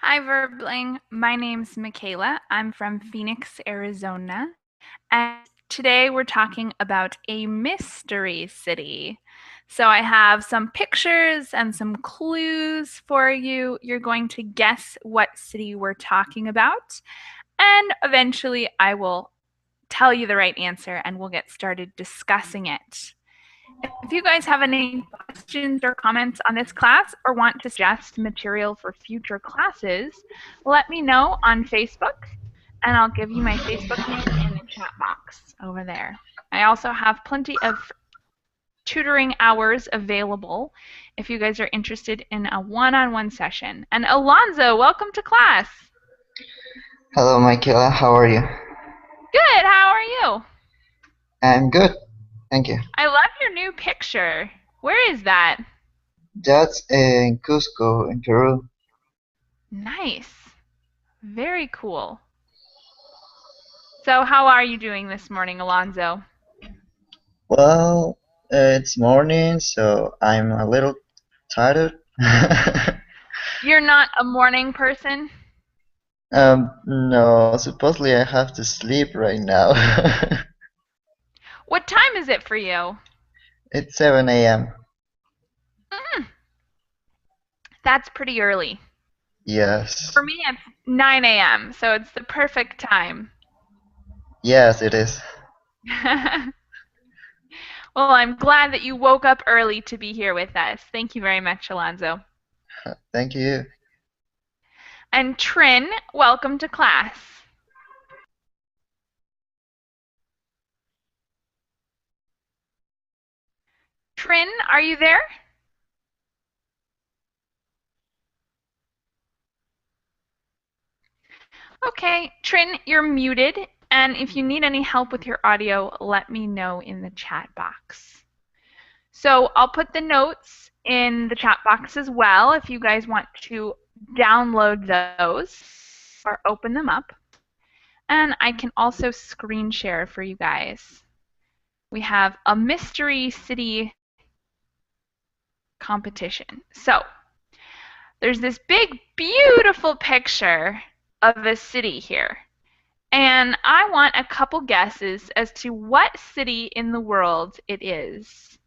Hi, Verbling. My name's Michaela. I'm from Phoenix, Arizona. And today we're talking about a mystery city. So I have some pictures and some clues for you. You're going to guess what city we're talking about. And eventually I will tell you the right answer and we'll get started discussing it. If you guys have any questions or comments on this class or want to suggest material for future classes, let me know on Facebook and I'll give you my Facebook name in the chat box over there. I also have plenty of tutoring hours available if you guys are interested in a one-on-one session. And Alonzo, welcome to class. Hello, Michaela. How are you? Good, how are you? I'm good. Thank you. I love your new picture. Where is that? That's in Cusco, in Peru. Nice. Very cool. So how are you doing this morning, Alonzo? Well, it's morning, so I'm a little tired. You're not a morning person? No, supposedly I have to sleep right now. What time is it for you? It's 7 a.m. Mm, that's pretty early. Yes. For me, it's 9 a.m., so it's the perfect time. Yes, it is. Well, I'm glad that you woke up early to be here with us. Thank you very much, Alonzo. Thank you. And Trin, welcome to class. Trin, are you there? Okay, Trin, you're muted, and if you need any help with your audio, let me know in the chat box. So I'll put the notes in the chat box as well if you guys want to download those or open them up. And I can also screen share for you guys. We have a mystery city competition. So there's this big, beautiful picture of a city here. And I want a couple guesses as to what city in the world it is.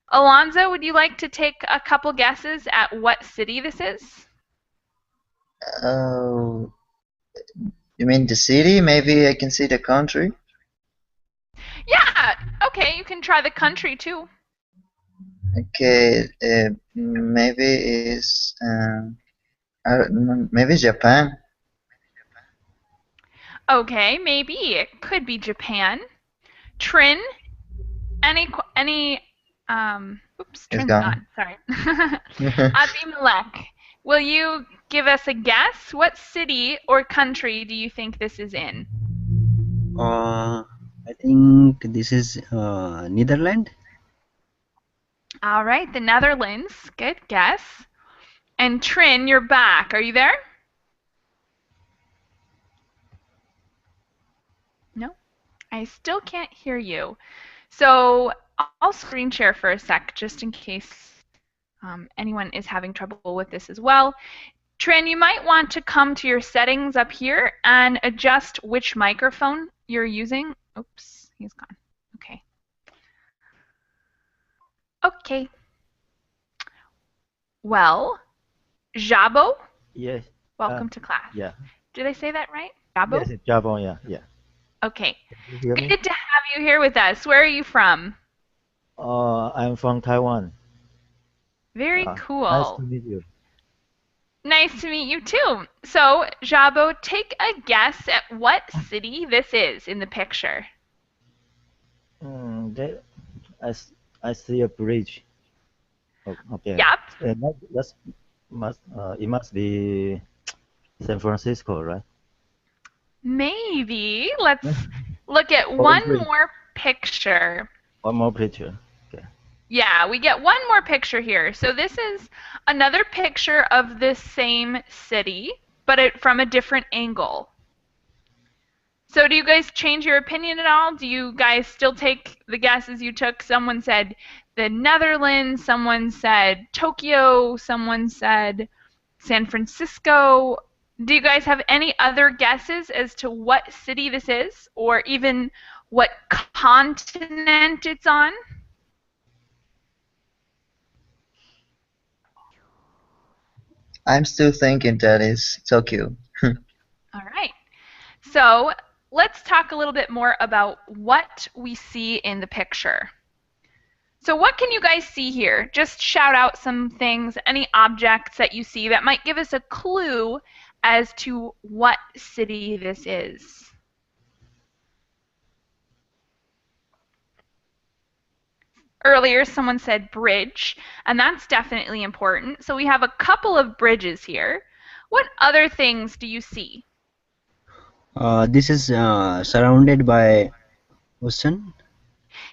Alonzo, would you like to take a couple guesses at what city this is? Oh, you mean the city? Maybe I can see the country? Yeah, okay, you can try the country too. Okay, maybe it's maybe Japan. Okay, maybe it could be Japan. Trin, any oops, It's Trin's gone. gone. Sorry. Abimelech, will you give us a guess? What city or country do you think this is in? I think this is Netherlands. All right, the Netherlands. Good guess. And Trin, you're back. Are you there? No, I still can't hear you. So I'll screen share for a sec just in case anyone is having trouble with this as well. Trin, you might want to come to your settings up here and adjust which microphone you're using. Oops, he's gone. Okay. Okay. Well, Jabo, Yes. welcome to class. Yeah. Did I say that right? Jabo? Yes, it's Java. Yeah. Yeah. Okay. Can you hear me? Good to have you here with us. Where are you from? I'm from Taiwan. Very Nice to cool. meet you. Nice to meet you too. So, Jabo, take a guess at what city this is in the picture. There, I see a bridge. Okay. Yep. That's it must be San Francisco, right? Maybe. Let's look at Or one bridge. more picture. One more picture. Okay. Yeah, we get one more picture here. So this is another picture of this same city, but from a different angle. So do you guys change your opinion at all? Do you guys still take the guesses you took? Someone said the Netherlands, someone said Tokyo, someone said San Francisco. Do you guys have any other guesses as to what city this is, or even what continent it's on? I'm still thinking that is Tokyo. All right. So let's talk a little bit more about what we see in the picture. So what can you guys see here? Just shout out some things, any objects that you see that might give us a clue as to what city this is. Earlier, someone said bridge, and that's definitely important. So we have a couple of bridges here. What other things do you see? This is surrounded by ocean.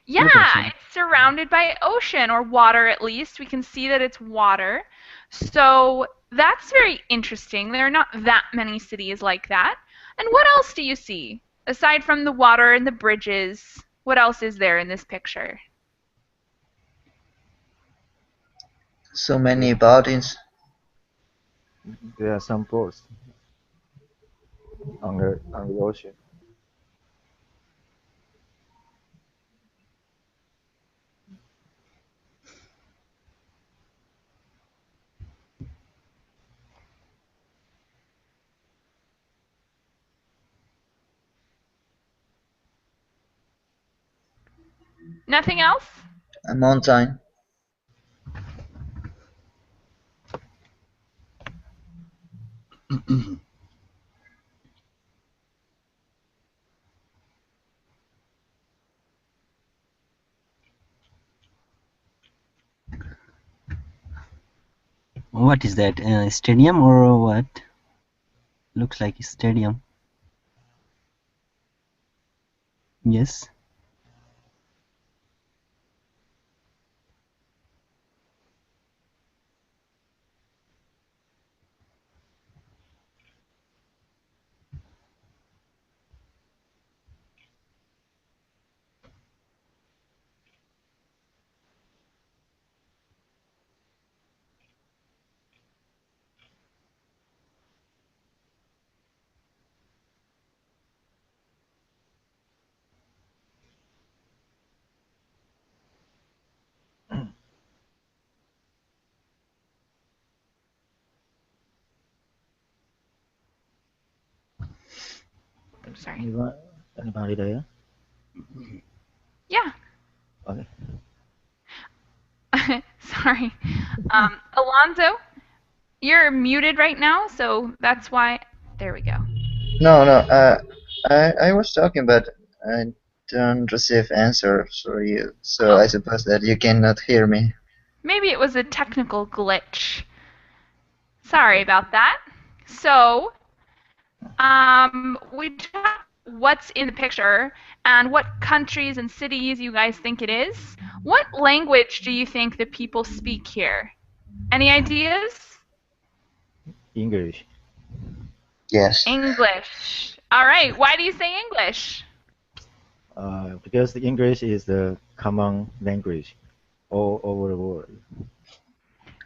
Yeah, ocean. it's surrounded by ocean or water at least. We can see that it's water. So that's very interesting. There are not that many cities like that. And what else do you see? Aside from the water and the bridges, what else is there in this picture? So many buildings. There are some ports on the ocean. Nothing else? A mountain. What is that? Stadium or what? Looks like a stadium. Yes. I'm sorry. Anybody there? Yeah. Okay. Sorry. Alonzo, you're muted right now, so that's why. There we go. No, no. I was talking, but I don't receive answer for you. So I suppose that you cannot hear me. Maybe it was a technical glitch. Sorry about that. So, we talked what's in the picture and what countries and cities you guys think it is. What language do you think the people speak here? Any ideas? English. Yes. English. All right. Why do you say English? Because the English is the common language all over the world.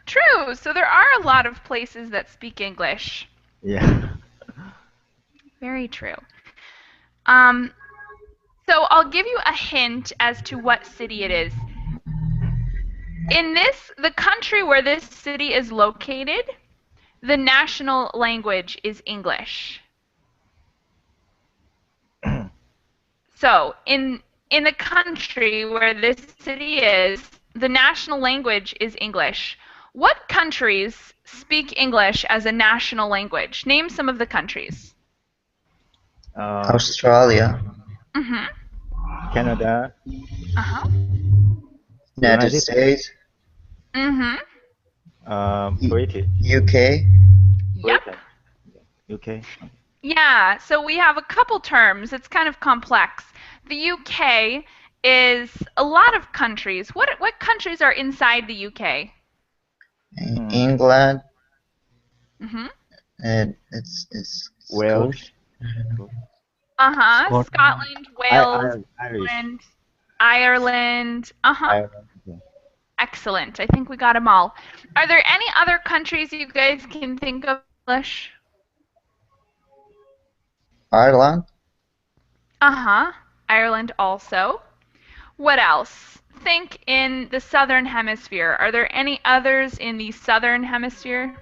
True. So there are a lot of places that speak English. Yeah. Very true. So I'll give you a hint as to what city it is. In the country where this city is located, the national language is English. So in the country where this city is, the national language is English. What countries speak English as a national language? Name some of the countries. Australia. Mm-hmm. Canada. Uh-huh. United States. Mm-hmm. British. UK. Yep. UK. Yeah, so we have a couple terms. It's kind of complex. The UK is a lot of countries. What countries are inside the UK? England. Mm-hmm. And it's Wales. Uh-huh. Scotland, Wales, Irish. Ireland. Uh-huh. Ireland. Yeah. Excellent. I think we got them all. Are there any other countries you guys can think of English? Ireland? Uh-huh. Ireland also. What else? Think in the southern hemisphere. Are there any others in the southern hemisphere?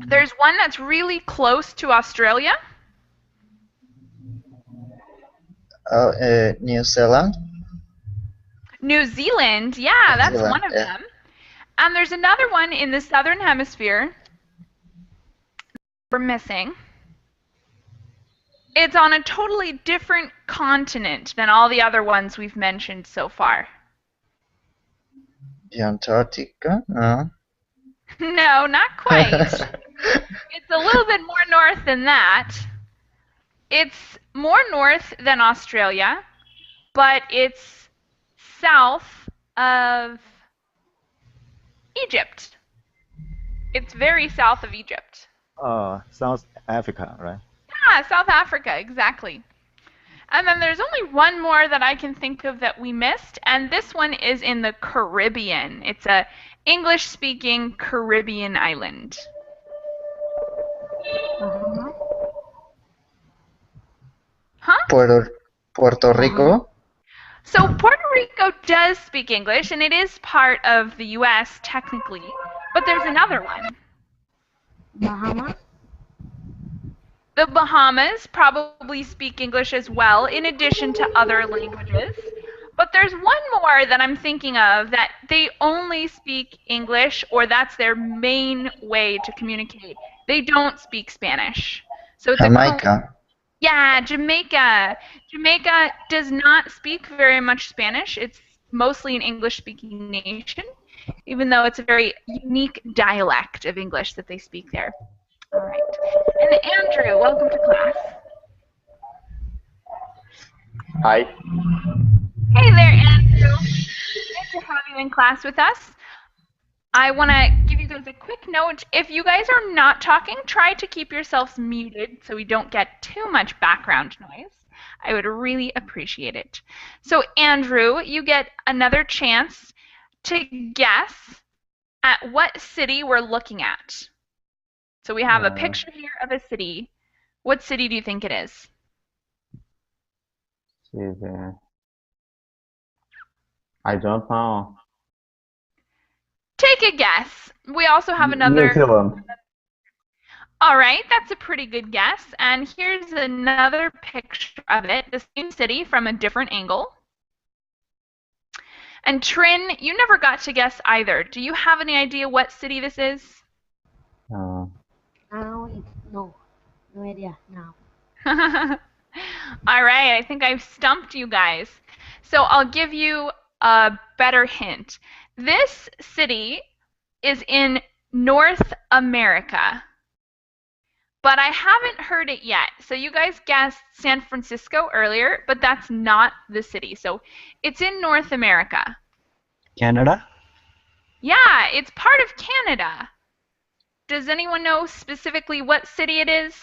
There's one that's really close to Australia. Oh, New Zealand? New Zealand. Yeah, New that's Zealand, one of yeah. them. And there's another one in the southern hemisphere we're missing. It's on a totally different continent than all the other ones we've mentioned so far. The Antarctica? No. No, not quite. It's a little bit more north than that. It's more north than Australia, but it's south of Egypt. It's very south of Egypt. South Africa, right? Yeah, South Africa, exactly. And then there's only one more that I can think of that we missed, and this one is in the Caribbean. It's a English-speaking Caribbean island. Huh? Puerto Rico? So Puerto Rico does speak English, and it is part of the U.S. technically, but there's another one. Bahamas? The Bahamas probably speak English as well, in addition to other languages. But there's one more that I'm thinking of that they only speak English, or that's their main way to communicate. They don't speak Spanish. So it's Jamaica. Yeah, Jamaica. Jamaica does not speak very much Spanish. It's mostly an English-speaking nation, even though it's a very unique dialect of English that they speak there. All right. And Andrew, welcome to class. Hi. Hey there, Andrew. Nice to have you in class with us. I want to give you guys a quick note. If you guys are not talking, try to keep yourselves muted so we don't get too much background noise. I would really appreciate it. So, Andrew, you get another chance to guess at what city we're looking at. So we have a picture here of a city. What city do you think it is? I don't know. Take a guess. We also have another. New Zealand. All right, that's a pretty good guess. And here's another picture of it, the same city from a different angle. And Trin, you never got to guess either. Do you have any idea what city this is? No, no idea now. All right, I think I've stumped you guys. So I'll give you a better hint. This city is in North America, but I haven't heard it yet. So you guys guessed San Francisco earlier, but that's not the city. So it's in North America. Canada? Yeah, it's part of Canada. Does anyone know specifically what city it is?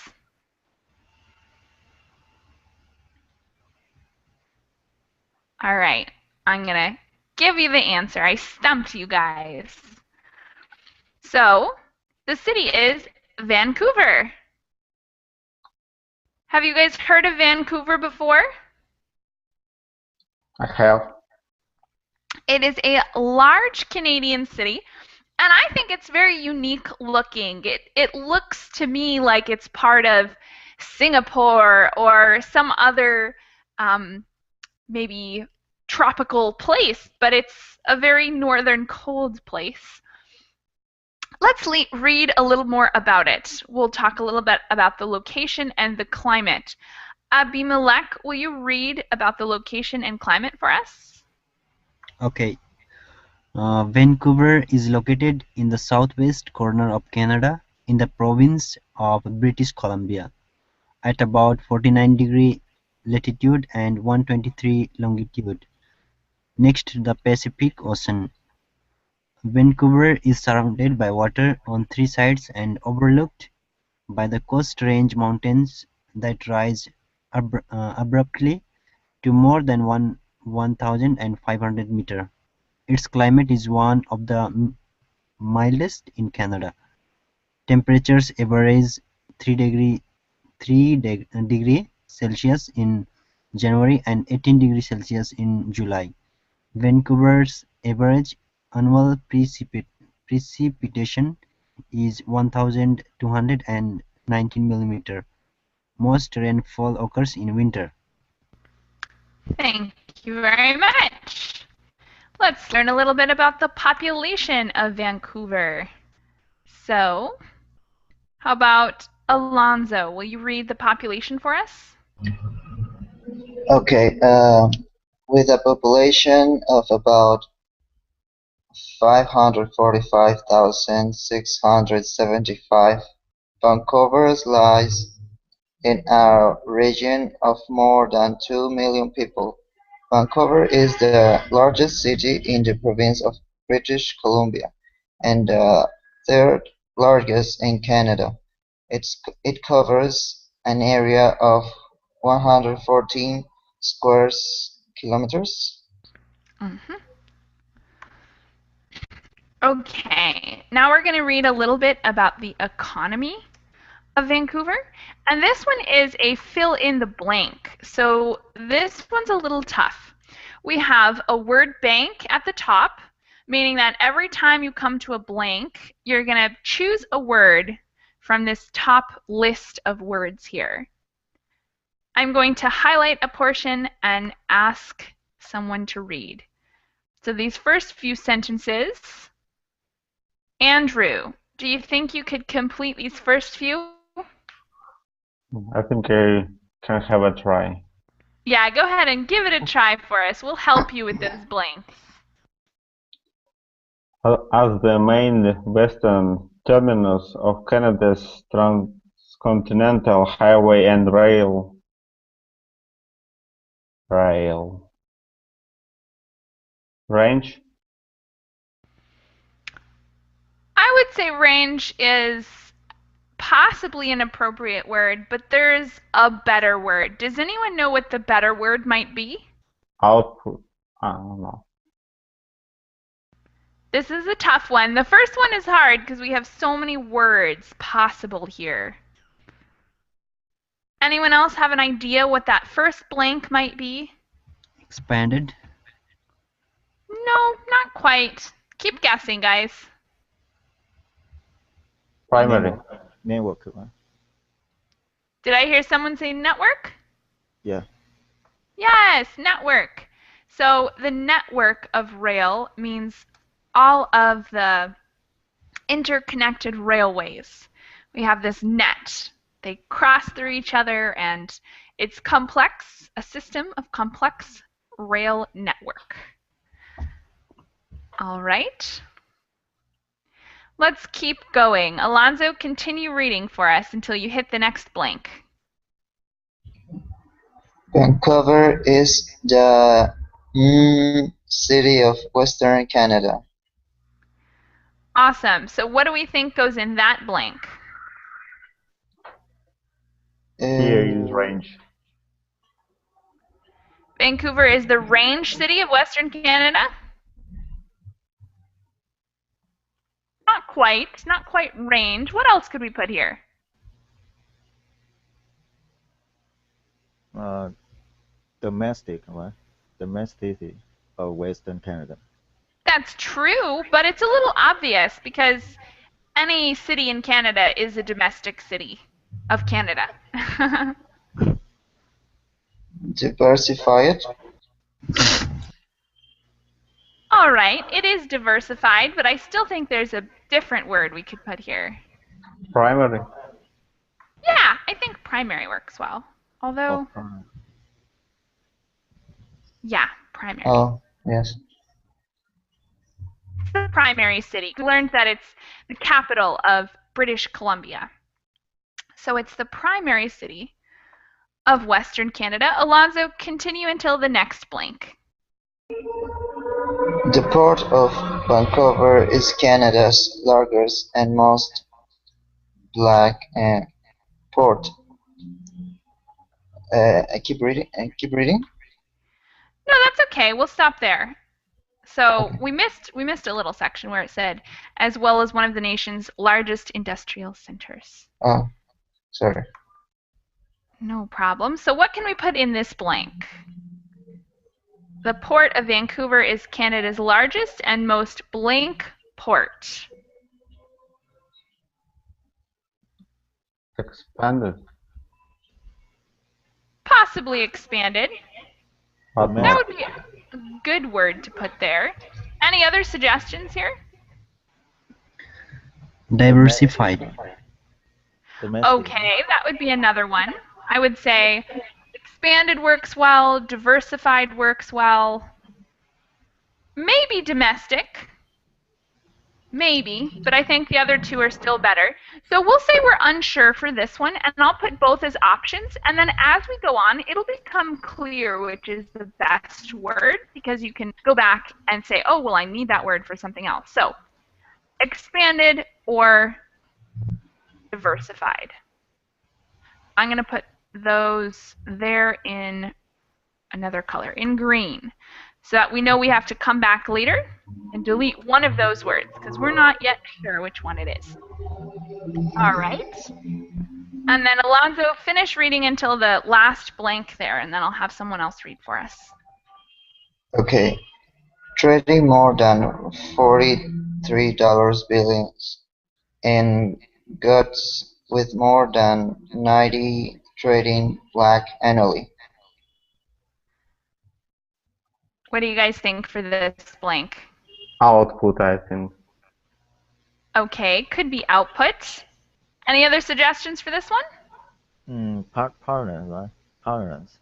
All right, I'm going to give you the answer. I stumped you guys. So, the city is Vancouver. Have you guys heard of Vancouver before? I have. It is a large Canadian city, and I think it's very unique looking. It looks to me like it's part of Singapore or some other maybe tropical place, but it's a very northern cold place. Let's read a little more about it. We'll talk a little bit about the location and the climate. Abimelech, will you read about the location and climate for us? Okay. Vancouver is located in the southwest corner of Canada in the province of British Columbia at about 49° latitude and 123 longitude, next to the Pacific Ocean. Vancouver is surrounded by water on 3 sides and overlooked by the Coast Range Mountains that rise abruptly to more than 1,500 meters. Its climate is one of the mildest in Canada. Temperatures average 3 degree Celsius in January and 18 degrees Celsius in July. Vancouver's average annual precipitation is 1,219 millimeters. Most rainfall occurs in winter. Thank you very much. Let's learn a little bit about the population of Vancouver. So, how about Alonzo? Will you read the population for us? Okay, with a population of about 545,675, Vancouver lies in a region of more than 2 million people. Vancouver is the largest city in the province of British Columbia and the third largest in Canada. It covers an area of 114 square kilometers. Mm-hmm. Okay, now we're going to read a little bit about the economy of Vancouver. And this one is a fill in the blank. So this one's a little tough. We have a word bank at the top, meaning that every time you come to a blank, you're going to choose a word from this top list of words here. I'm going to highlight a portion and ask someone to read. So these first few sentences, Andrew, do you think you could complete these first few? I think I can have a try. Yeah, go ahead and give it a try for us. We'll help you with those blanks. As the main western terminus of Canada's transcontinental highway and rail range, I would say range is possibly an appropriate word, but there's a better word. Does anyone know what the better word might be? output, I don't know. This is a tough one. The first one is hard because we have so many words possible here. Anyone else have an idea what that first blank might be? Expanded. No, not quite. Keep guessing, guys. Primary. Network, right? Did I hear someone say network? Yeah. Yes, network. So the network of rail means all of the interconnected railways. We have this net. They cross through each other, and it's complex, a system of complex rail network. All right. Let's keep going. Alonzo, continue reading for us until you hit the next blank. Vancouver is the city of Western Canada. Awesome. So what do we think goes in that blank? Here is range. Vancouver is the range city of Western Canada? Not quite range. What else could we put here? Domestic, right? Domesticity of Western Canada. That's true, but it's a little obvious because any city in Canada is a domestic city of Canada. Diversified. All right, it is diversified, but I still think there's a different word we could put here. Primary. Yeah, I think primary works well. Although, yeah, primary. Oh, yes. It's the primary city. We learned that it's the capital of British Columbia. So it's the primary city of Western Canada. Alonzo, continue until the next blank. The Port of Vancouver is Canada's largest and most black port. I keep reading. I keep reading. No, that's okay. We'll stop there. So Okay. we missed a little section where it said, as well as one of the nation's largest industrial centers. Oh, sorry. No problem. So what can we put in this blank? The Port of Vancouver is Canada's largest and most blank port. Expanded. Possibly expanded. But That more. would be a good word to put there. Any other suggestions here? Diversified. Domestic. Okay, that would be another one. I would say expanded works well, diversified works well, maybe domestic. Maybe, but I think the other two are still better. So we'll say we're unsure for this one, and I'll put both as options, and then as we go on, it'll become clear which is the best word, because you can go back and say, oh, well, I need that word for something else. So expanded or diversified. I'm going to put those there in another color, in green, so that we know we have to come back later and delete one of those words, because we're not yet sure which one it is. All right. And then Alonzo, finish reading until the last blank there, and then I'll have someone else read for us. Okay. Trading more than $43 billion in goods with more than 90 trading black annually. What do you guys think for this blank? Output, I think. Okay, could be output. Any other suggestions for this one? Partners, right? Partners.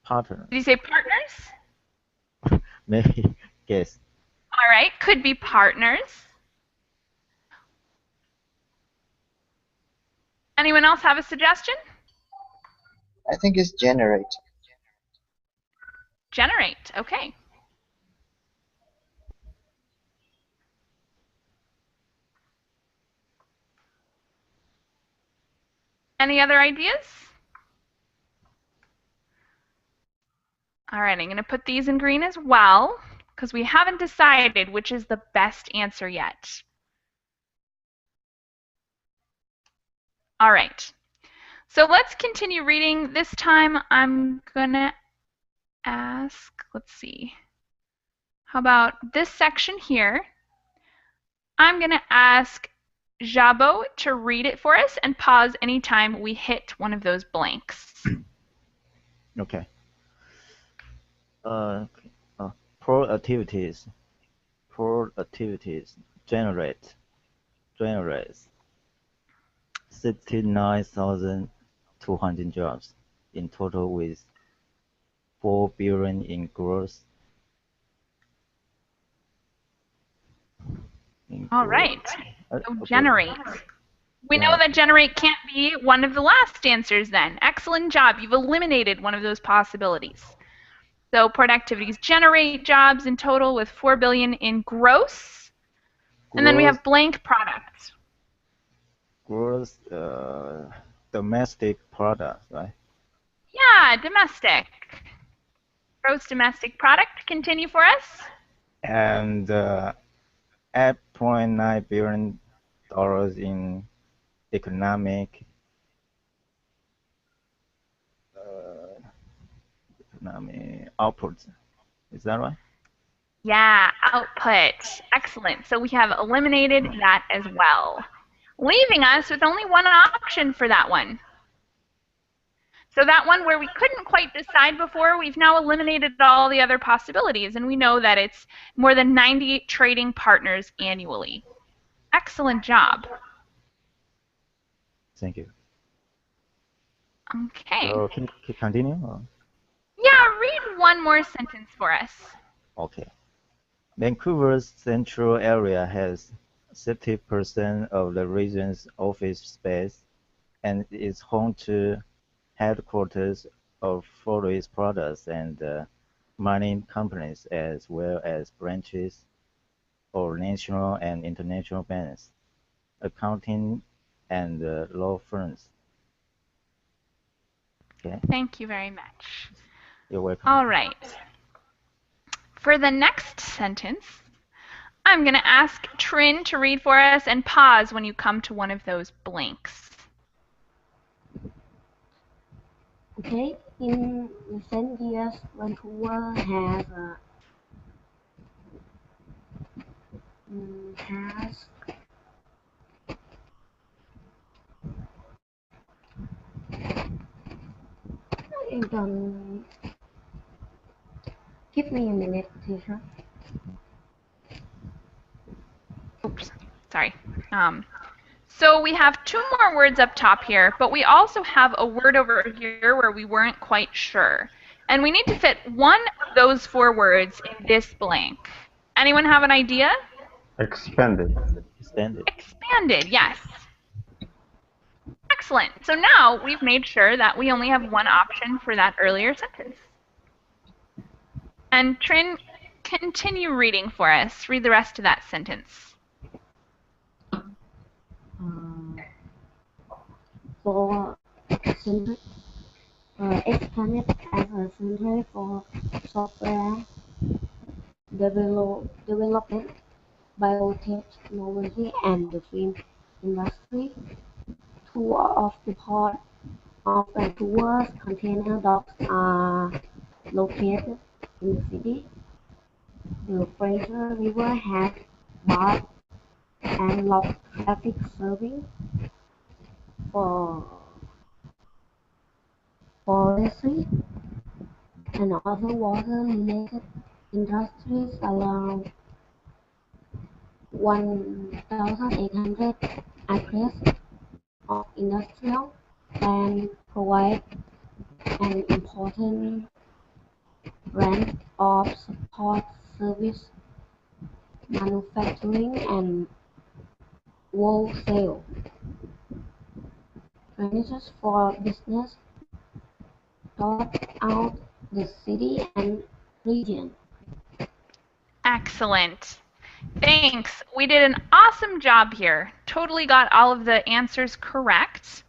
Partners. Did you say partners? Maybe. Guess. All right, could be partners. Anyone else have a suggestion? I think it's generate. Generate, okay. Any other ideas? All right, I'm going to put these in green as well, because we haven't decided which is the best answer yet. All right, so let's continue reading. This time I'm going to ask, let's see, how about this section here? I'm going to ask Jabo to read it for us and pause anytime we hit one of those blanks. Okay. Port activities generates 69,200 jobs in total, with 4 billion in gross. All right, so Okay. generate. We know that generate can't be one of the last answers then. Excellent job. You've eliminated one of those possibilities. So port activities generate jobs in total with 4 billion in gross. And then we have blank product. Gross domestic product, right? Yeah, domestic. Gross domestic product. Continue for us. And $8.9 billion in economic output. Is that right? Yeah, output. Excellent. So we have eliminated that as well, leaving us with only one option for that one. So that one where we couldn't quite decide before, we've now eliminated all the other possibilities, and we know that it's more than 90 trading partners annually. Excellent job. Thank you. Okay. So can you continue? Or? Yeah, read one more sentence for us. Okay. Vancouver's central area has 70% of the region's office space and is home to headquarters of forest products and mining companies, as well as branches of national and international banks, accounting, and law firms. Okay, Thank you very much. you're welcome. All right. For the next sentence, I'm going to ask Trin to read for us and pause when you come to one of those blanks. Okay, in recent years, Vancouver has give me a minute, teacher. Oops, sorry. So we have two more words up top here, but we also have a word over here where we weren't quite sure. And we need to fit one of those four words in this blank. Anyone have an idea? Expanded. Extended. Expanded, yes. Excellent. So now we've made sure that we only have one option for that earlier sentence. And Trin, continue reading for us. Read the rest of that sentence. For center, expanded as a center for software development, biotechnology, and the film industry. Two of the port of Vancouver's container docks are located in the city. The Fraser River has barge and log traffic serving for forestry and other water-related industries. Around 1,800 acres of industrial land provide an important range of support service, manufacturing, and wholesale premises for business throughout the city and region. Excellent. Thanks. We did an awesome job here. Totally got all of the answers correct.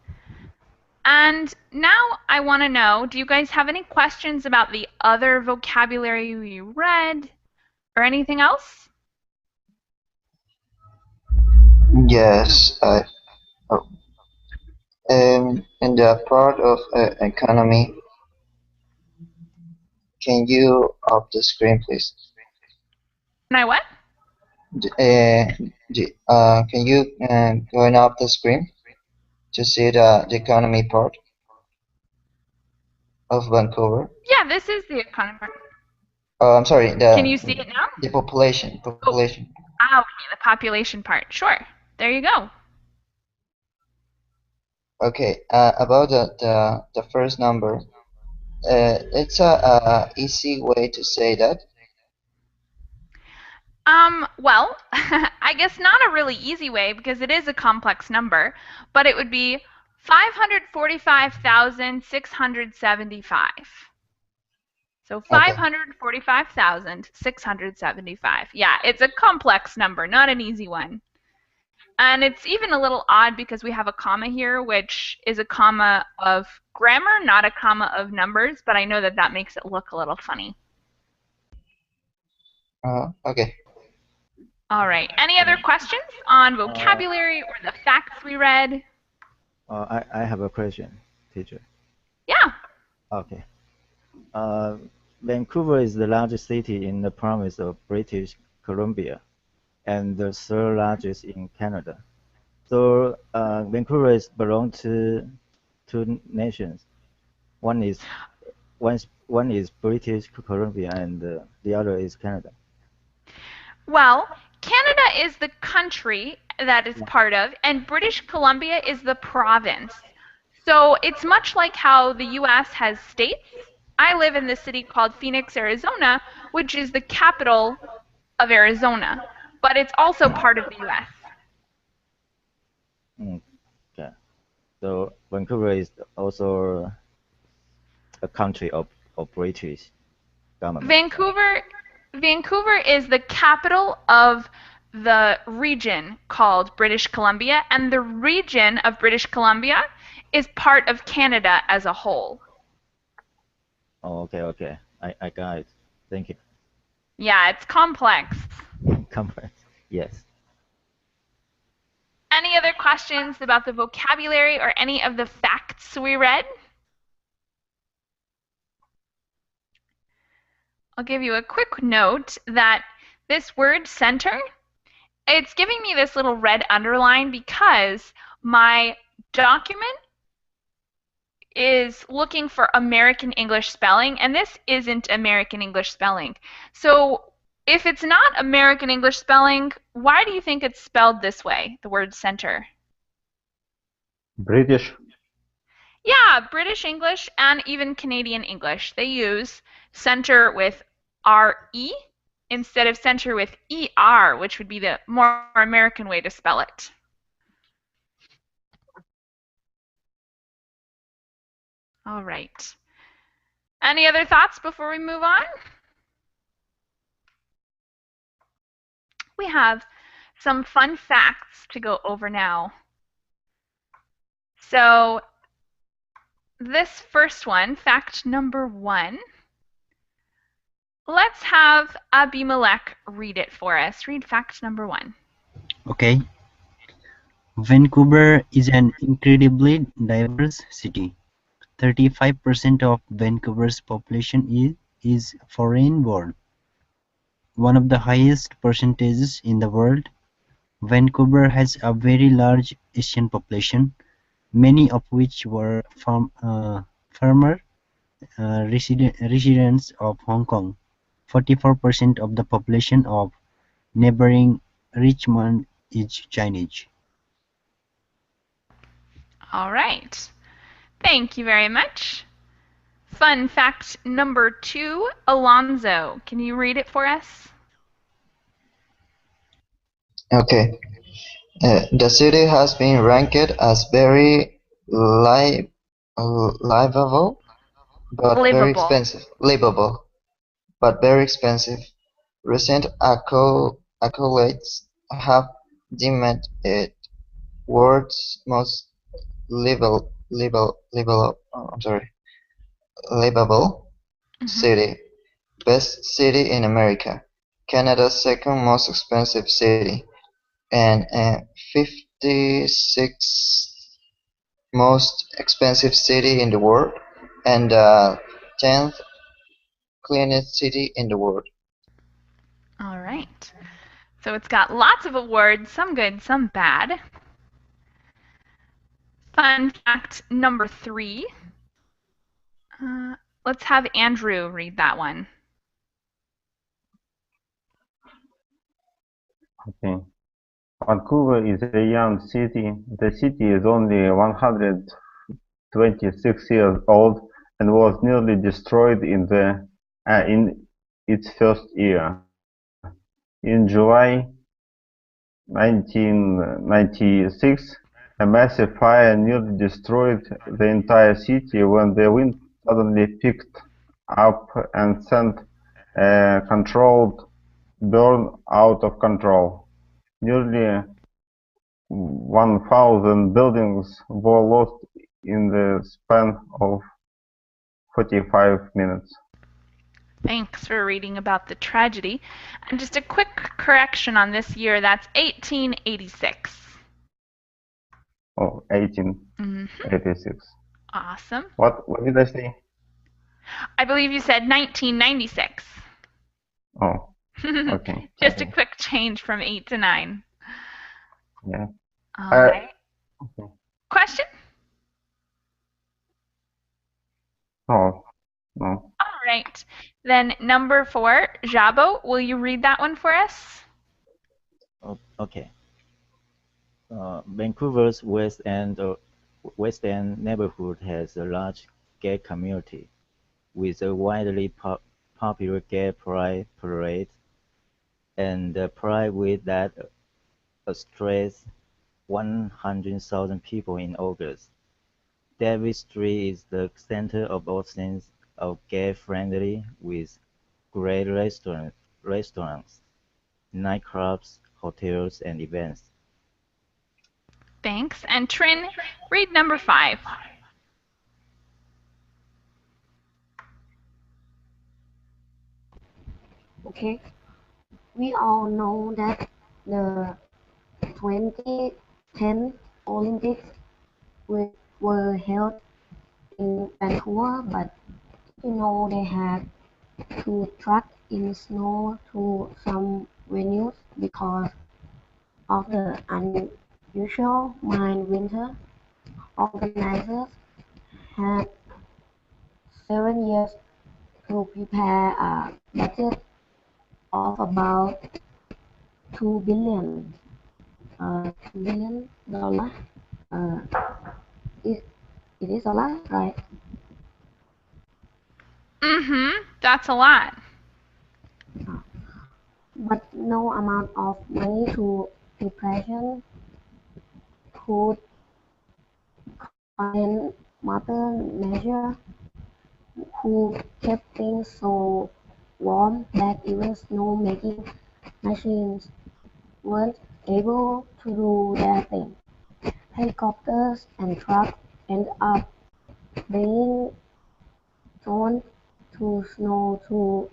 And now I want to know, do you guys have any questions about the other vocabulary we read or anything else? Yes, oh, in the part of economy, can you up the screen, please? Can I what? Can you going up the screen to see the economy part of Vancouver? Yeah, this is the economy part. Oh, I'm sorry. Can you see it now? The population. Okay, the population part. Sure. There you go. Okay. About the first number, it's a easy way to say that. Well, I guess not a really easy way because it is a complex number, but it would be 545,675. So 545,675. Yeah, it's a complex number, not an easy one. And it's even a little odd because we have a comma here, which is a comma of grammar, not a comma of numbers, but I know that that makes it look a little funny. Okay. All right. Any other questions on vocabulary or the facts we read? I have a question, teacher. Yeah. Okay. Vancouver is the largest city in the province of British Columbia and the third largest in Canada. So Vancouver is belong to two nations. One is British Columbia and the other is Canada. Well, Canada is the country that it's part of, and British Columbia is the province. So it's much like how the US has states. I live in the city called Phoenix, Arizona, which is the capital of Arizona, but it's also part of the US. Okay. So Vancouver is also a country of British government. Vancouver is the capital of the region called British Columbia, and the region of British Columbia is part of Canada as a whole. Oh, okay. I got it. Thank you. Yeah, it's complex. Complex. Yes. Any other questions about the vocabulary or any of the facts we read? I'll give you a quick note that this word center, it's giving me this little red underline because my document is looking for American English spelling, and this isn't American English spelling. So if it's not American English spelling, why do you think it's spelled this way, the word center? British. Yeah, British English and even Canadian English. They use center with RE instead of center with ER, which would be the more American way to spell it. All right. Any other thoughts before we move on? We have some fun facts to go over now. So this first one, fact number 1, let's have Abimelech read it for us. Read fact number 1. Okay. Vancouver is an incredibly diverse city. 35% of Vancouver's population is foreign-born, one of the highest percentages in the world. Vancouver has a very large Asian population, many of which were former residents of Hong Kong. 44% of the population of neighboring Richmond is Chinese. All right. Thank you very much. Fun fact number 2, Alonzo. Can you read it for us? Okay. The city has been ranked as very livable, but very Livable. expensive. Livable, but very expensive. Recent accolades have deemed it world's most livable city, best city in America, Canada's second most expensive city, and 56th most expensive city in the world, and the 10th cleanest city in the world. All right. So it's got lots of awards, some good, some bad. Fun fact number 3. Let's have Andrew read that one. Okay. Vancouver is a young city. The city is only 126 years old and was nearly destroyed in its first year. In July 1996, a massive fire nearly destroyed the entire city when the wind suddenly picked up and sent a controlled burn out of control. Nearly 1,000 buildings were lost in the span of 45 minutes. Thanks for reading about the tragedy. And just a quick correction on this year, that's 1886. Oh, 1886. Awesome. What did I say? I believe you said 1996. Oh, okay. Just a quick change from 8 to 9. Yeah. All right. Okay. Question? No. All right. Then number 4, Jabo, will you read that one for us? Okay. Vancouver's West End neighborhood has a large gay community, with a widely popular gay pride parade, and a pride with that attracts 100,000 people in August. Davis Street is the center of all things gay-friendly, with great restaurants, nightclubs, hotels, and events. Thanks. And Trin, read number 5. Okay, we all know that the 2010 Olympics were held in Vancouver, but you know they had to track in snow to some venues because of the unusual mild winter. Organizers had 7 years to prepare a budget of about $2 billion. Uh, it, it is a lot, right? That's a lot. But no amount of money to preparation could contain Mother Nature, who kept things so warm that even snow-making machines weren't able to do their thing. Helicopters and trucks ended up being thrown to snow to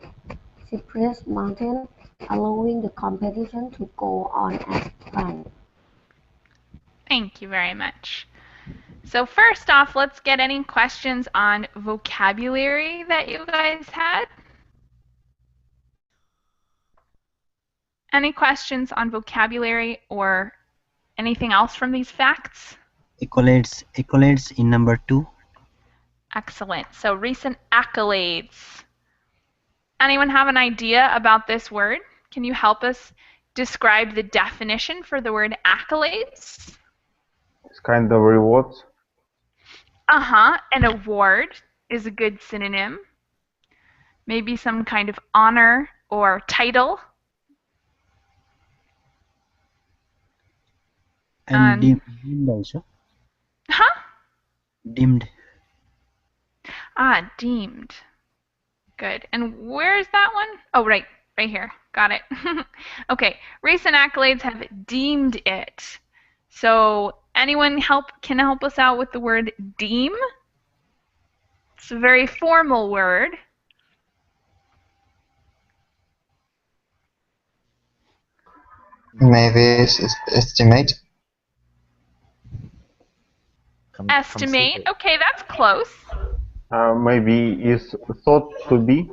Cypress Mountain, allowing the competition to go on as planned. Thank you very much. So first off, let's get any questions on vocabulary that you guys had. Any questions on vocabulary or anything else from these facts? Accolades in number 2. Excellent. So recent accolades. Anyone have an idea about this word? Can you help us describe the definition for the word accolades? It's kind of rewards. An award is a good synonym. Maybe some kind of honor or title. And deemed also. Deemed. Deemed. Good. And where is that one? Oh, right here. Got it. Okay. Recent accolades have deemed it. So anyone can help us out with the word deem? It's a very formal word. Maybe it's estimate. Estimate. Okay, that's close. Maybe is thought to be.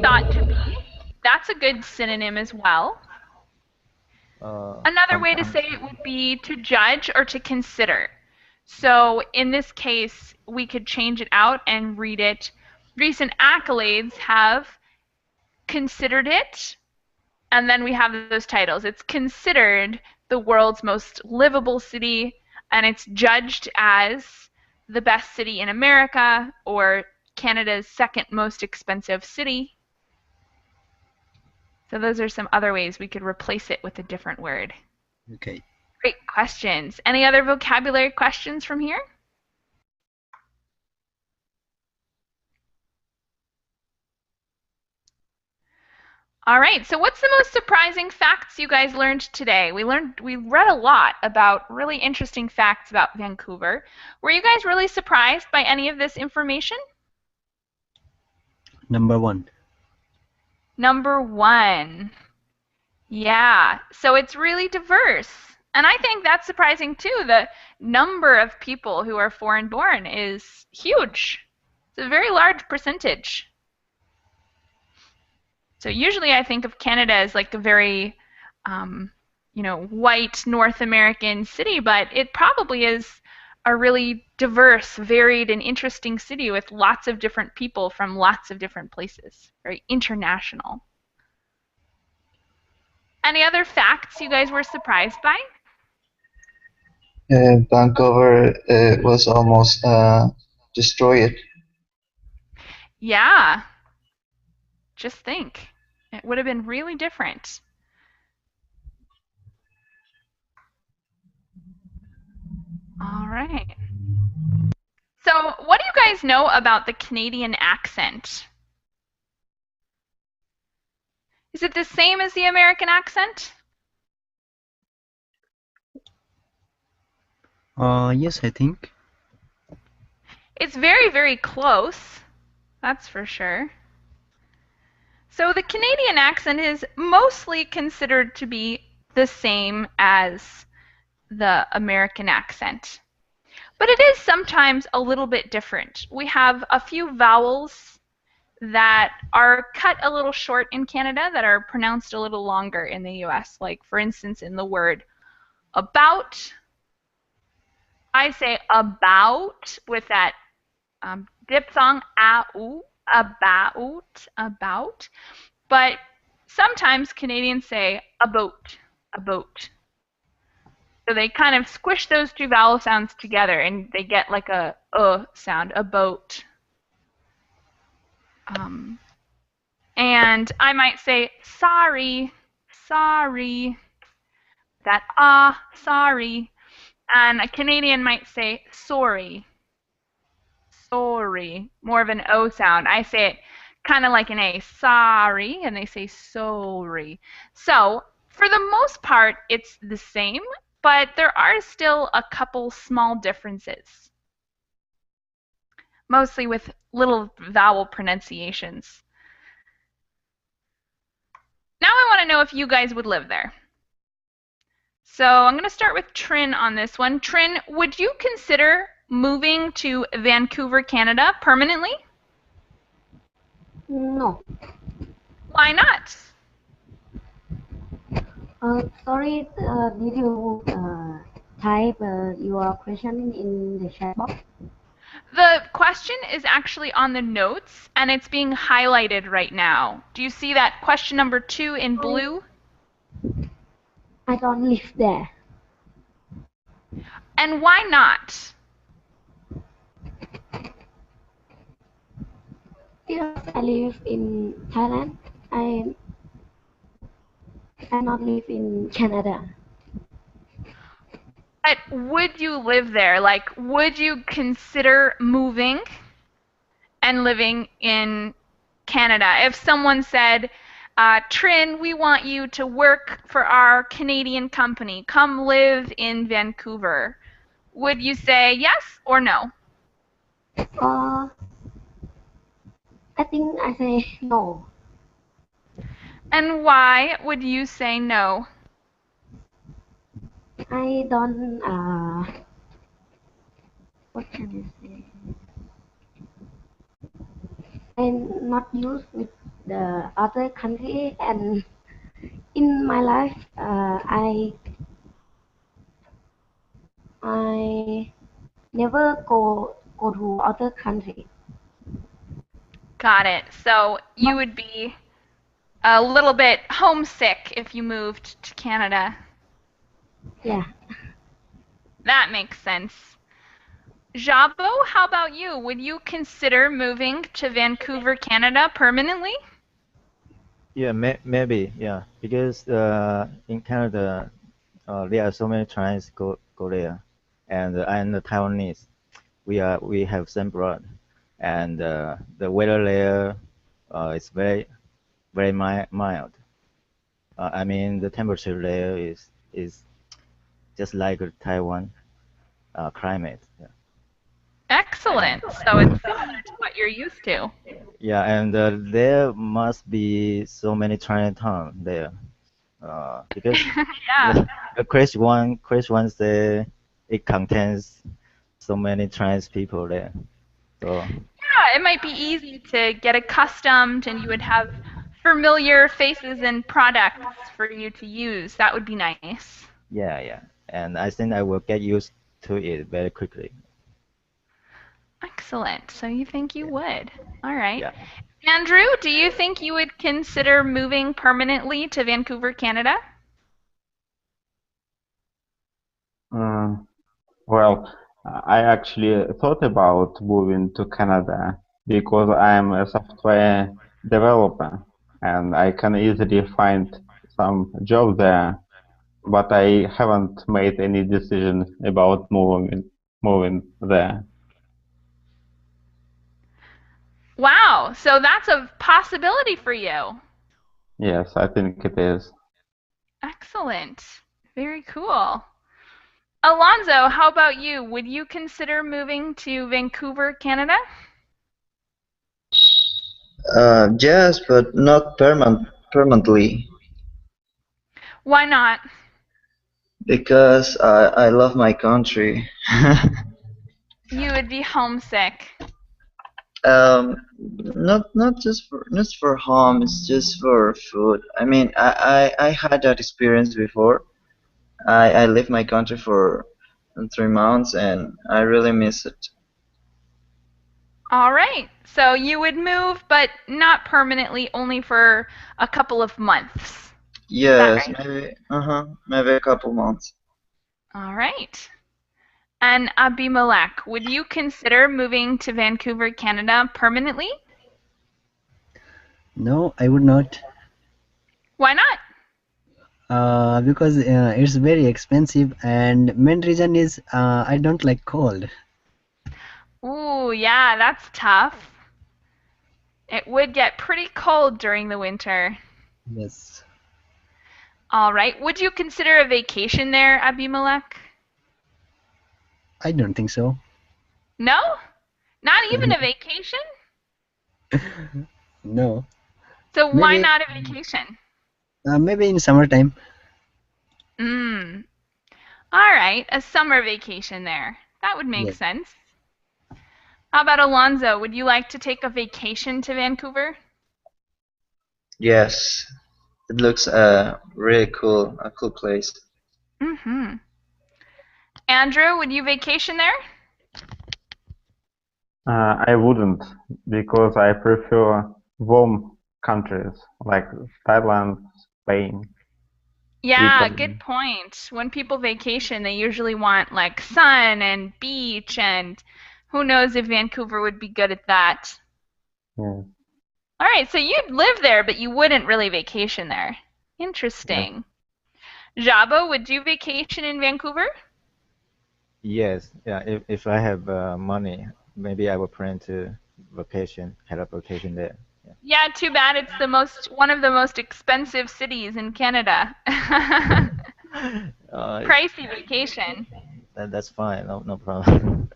Thought to be. That's a good synonym as well. Another way to say it would be to judge or to consider. So in this case, we could change it out and read it. Recent accolades have considered it, and then we have those titles. It's considered the world's most livable city, and it's judged as the best city in America or Canada's second most expensive city. So those are some other ways we could replace it with a different word. Okay. Great questions. Any other vocabulary questions from here? All right, so what's the most surprising facts you guys learned today? We read a lot about really interesting facts about Vancouver. Were you guys really surprised by any of this information? Number 1. Number 1. Yeah, so it's really diverse. And I think that's surprising too. The number of people who are foreign born is huge. It's a very large percentage. So usually I think of Canada as like a very, white North American city, but it probably is a really diverse, varied, and interesting city with lots of different people from lots of different places. Very international. Any other facts you guys were surprised by? Vancouver was almost destroyed. Yeah. Just think. It would have been really different. All right. So what do you guys know about the Canadian accent? Is it the same as the American accent? Yes, I think. It's very, very close. That's for sure. So the Canadian accent is mostly considered to be the same as the American accent. But it is sometimes a little bit different. We have a few vowels that are cut a little short in Canada that are pronounced a little longer in the US. Like, for instance, in the word about, I say about with that diphthong a-u, about. But sometimes Canadians say a boat, a boat. So they kind of squish those two vowel sounds together and they get like a sound, a boat. And I might say sorry, sorry, that sorry. And a Canadian might say sorry, sorry, more of an O sound. I say it kind of like an A, sorry, and they say sorry. So for the most part, it's the same, but there are still a couple small differences, mostly with little vowel pronunciations. Now I want to know if you guys would live there. So I'm going to start with Trin on this one. Trin, would you consider moving to Vancouver, Canada permanently? No. Why not? Sorry, did you type your question in the chat box? The question is actually on the notes, and it's being highlighted right now. Do you see that question number 2 in blue? I don't live there. And why not? Because I live in Thailand. I not live in Canada. But would you live there? Like, would you consider moving and living in Canada? If someone said, Trin, we want you to work for our Canadian company. Come live in Vancouver. Would you say yes or no? I think I say no. And why would you say no? I don't, what can I say? I'm not used with the other country, and in my life, I never go to other country. Got it. So you would be a little bit homesick if you moved to Canada. Yeah. That makes sense. Jabo, how about you? Would you consider moving to Vancouver, Canada permanently? Yeah, maybe, yeah, because in Canada, there are so many Chinese go there, and I'm the Taiwanese. We have same blood, and the weather there is very mild. I mean, the temperature there is just like Taiwan climate. Yeah. Excellent. So it's similar to what you're used to. Yeah, and there must be so many Chinatown there, because Yeah. the Chris one say it contains so many Chinese people there. So Yeah, it might be easy to get accustomed and you would have familiar faces and products for you to use. That would be nice. yeah, and I think I will get used to it very quickly. Excellent. So you think you would. All right. Yeah. Andrew, do you think you would consider moving permanently to Vancouver, Canada? Well, I actually thought about moving to Canada because I am a software developer and I can easily find some job there, but I haven't made any decision about moving there. Wow, so that's a possibility for you. Yes, I think it is. Excellent. Very cool. Alonzo, how about you? Would you consider moving to Vancouver, Canada? Yes, but not permanently, Why not? because I love my country. You would be homesick. Not for home. It's just for food. I mean, I had that experience before. I lived my country for 3 months, and I really miss it. All right. So you would move, but not permanently, only for a couple of months. Is that Yes, right? maybe a couple months. All right. And Abimelech, would you consider moving to Vancouver, Canada permanently? No, I would not. Why not? Because it's very expensive, and main reason is I don't like cold. Ooh, yeah, that's tough. It would get pretty cold during the winter. Yes, All right. Would you consider a vacation there, Abimelech? I don't think so. No? Not even a vacation? No, So why maybe not a vacation? maybe in summertime. Mm. All right, a summer vacation there. That would make Yes, sense. How about Alonzo? Would you like to take a vacation to Vancouver? Yes, it looks really cool, a cool place. Mm-hmm. Andrew, would you vacation there? I wouldn't, because I prefer warm countries like Thailand, Spain, Yeah, good Italy. point. When people vacation, they usually want like sun and beach, and who knows if Vancouver would be good at that. Yes, All right, so you'd live there, but you wouldn't really vacation there. yes. Interesting. Jabo, would you vacation in Vancouver? Yes, yeah. If I have money, maybe I will plan to had a vacation there. Yeah. Yeah, too bad it's one of the most expensive cities in Canada. Uh, Pricey vacation. that's fine. No problem.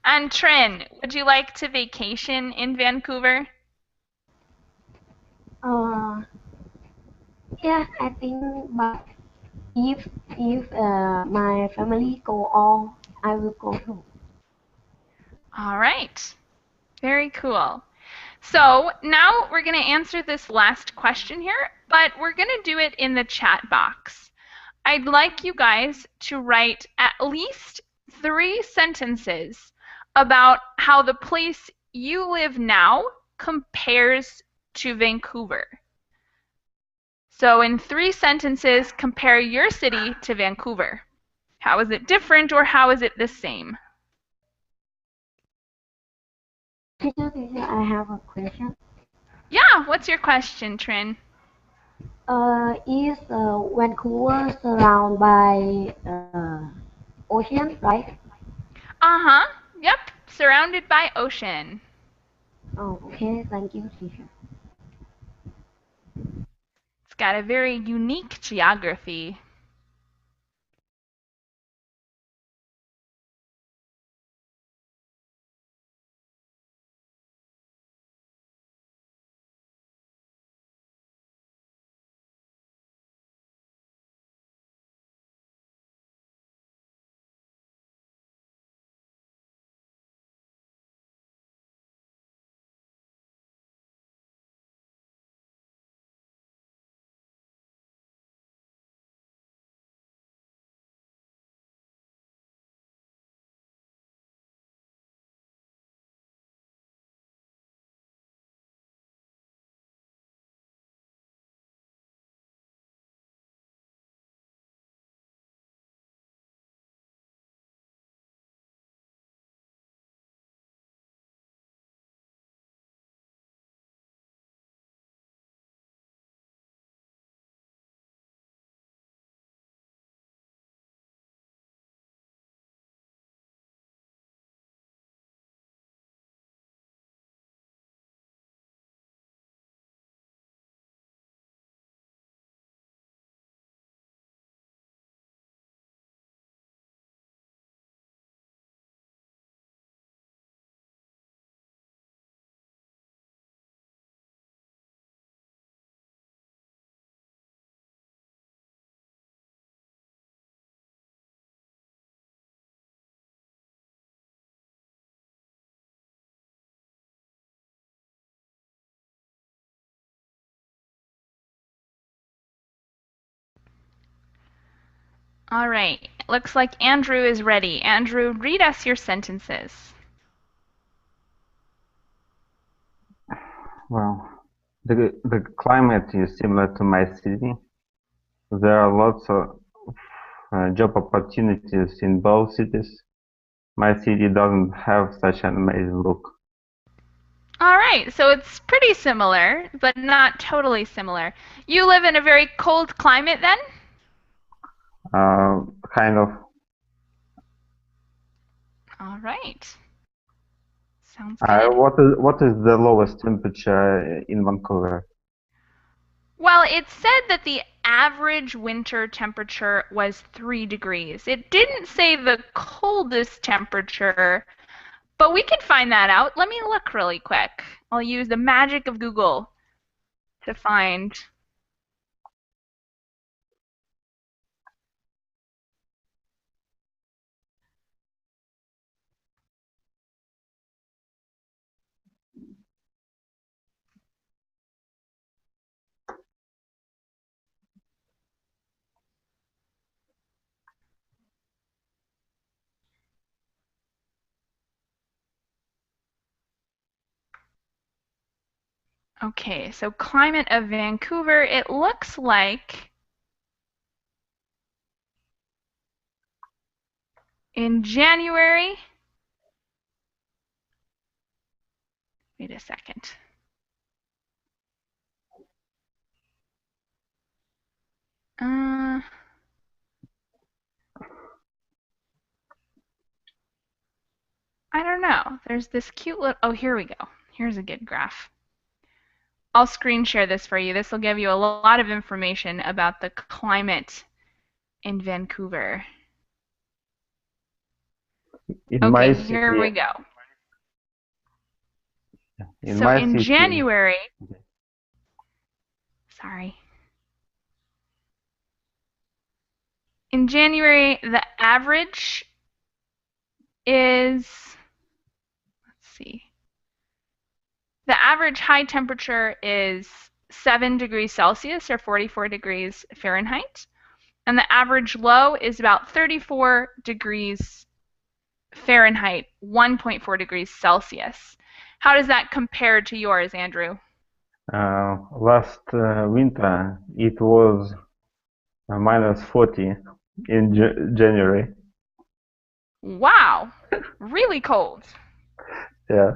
And Trin, would you like to vacation in Vancouver? Uh, yeah, I think, but if my family go on, I will go too. All right. Very cool. So now we're going to answer this last question here, but we're going to do it in the chat box. I'd like you guys to write at least 3 sentences about how the place you live now compares to Vancouver. So in 3 sentences, compare your city to Vancouver. How is it different or how is it the same? Teacher, I have a question. Yeah, what's your question, Trin? Is Vancouver surrounded by ocean, right? Uh-huh. Yep, surrounded by ocean. Oh, okay. Thank you, teacher. It's got a very unique geography. All right. Looks like Andrew is ready. Andrew, read us your sentences. Well, the climate is similar to my city. There are lots of job opportunities in both cities. My city doesn't have such an amazing look. All right, so it's pretty similar, but not totally similar. You live in a very cold climate then? Kind of. All right. Sounds good. What is the lowest temperature in Vancouver? Well, it said that the average winter temperature was 3 degrees. It didn't say the coldest temperature, but we can find that out. Let me look really quick. I'll use the magic of Google to find. Okay, so climate of Vancouver, it looks like in January, wait a second. I don't know. There's this cute little, oh, here we go. Here's a good graph. I'll screen share this for you. This will give you a lot of information about the climate in Vancouver. Okay, here we go. So in January, sorry. In January, the average is, let's see, the average high temperature is 7 degrees Celsius or 44 degrees Fahrenheit, and the average low is about 34 degrees Fahrenheit, 1.4 degrees Celsius. How does that compare to yours, Andrew? Last winter it was minus 40 in January. Wow, really cold. Yeah.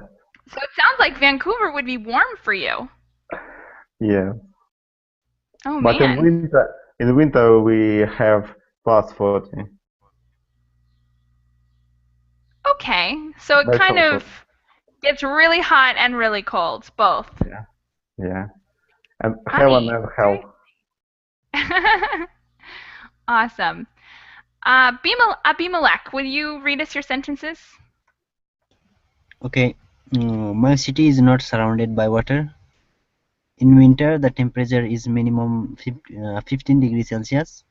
So it sounds like Vancouver would be warm for you. Yeah. Oh, but man. in winter we have plus 40. Okay, so it kind of gets really hot and really cold, both. Yeah. Yeah. And heaven and hell. Awesome. Abimelech, would you read us your sentences? Okay. My city is not surrounded by water. In winter, the temperature is minimum 15 degrees Celsius.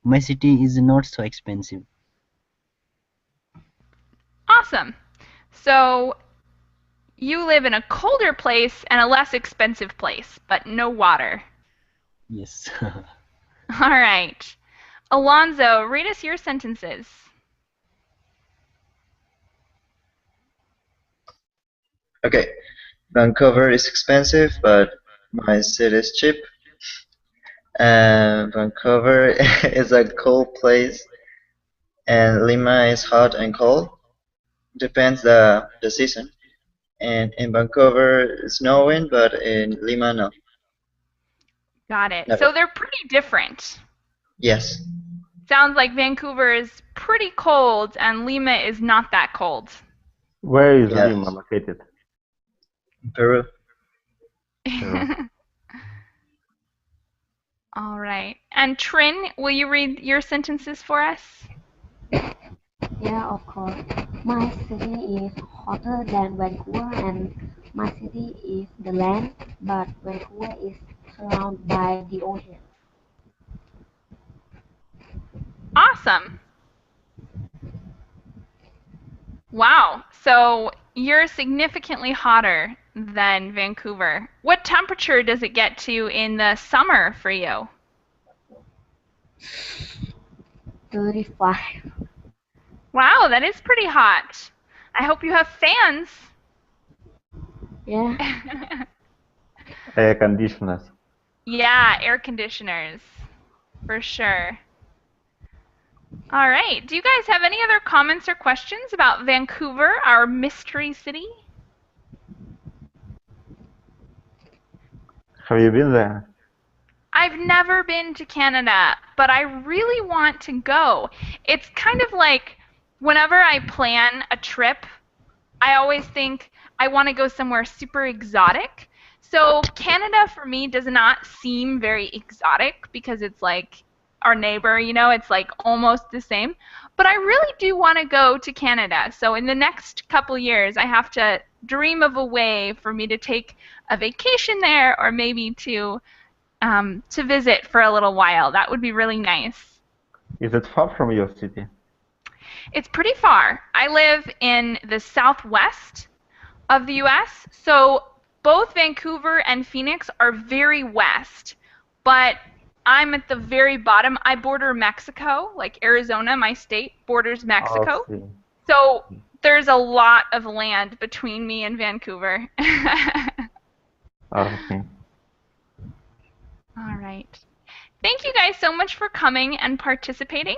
My city is not so expensive. Awesome. So you live in a colder place and a less expensive place, but no water. Yes. All right. Alonzo, read us your sentences. Okay. Vancouver is expensive, but my city is cheap. Vancouver is a cold place, and Lima is hot and cold. Depends the season. And in Vancouver, it's snowing, but in Lima, no. Got it. Never. So they're pretty different. Yes. Sounds like Vancouver is pretty cold and Lima is not that cold. Where is Lima located? Peru. All right. And Trin, will you read your sentences for us? Yeah, of course. My city is hotter than Vancouver, and my city is the land, but Vancouver is surrounded by the ocean. Awesome. Wow. So you're significantly hotter than Vancouver. What temperature does it get to in the summer for you? 35. Wow, that is pretty hot. I hope you have fans. Yeah. Air conditioners. Yeah, air conditioners, for sure. All right. Do you guys have any other comments or questions about Vancouver, our mystery city? Have you been there? I've never been to Canada, but I really want to go. It's kind of like whenever I plan a trip, I always think I want to go somewhere super exotic. So Canada for me does not seem very exotic because it's like our neighbor, you know, it's like almost the same. But I really do want to go to Canada. So in the next couple years, I have to dream of a way for me to take a vacation there or maybe to visit for a little while. That would be really nice. Is it far from your city? It's pretty far. I live in the southwest of the US, so both Vancouver and Phoenix are very west, but I'm at the very bottom. I border Mexico, like Arizona, my state, borders Mexico. see. So there's a lot of land between me and Vancouver. Okay. All right. Thank you guys so much for coming and participating.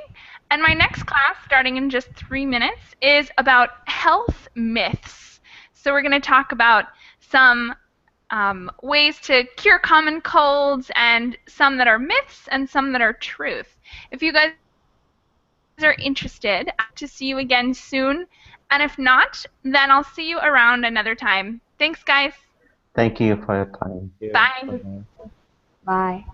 And my next class, starting in just 3 minutes, is about health myths. So we're going to talk about some ways to cure common colds, and some that are myths and some that are truth. If you guys are interested, I hope to see you again soon. And if not, then I'll see you around another time. Thanks, guys. Thank you for your time. Bye. Bye.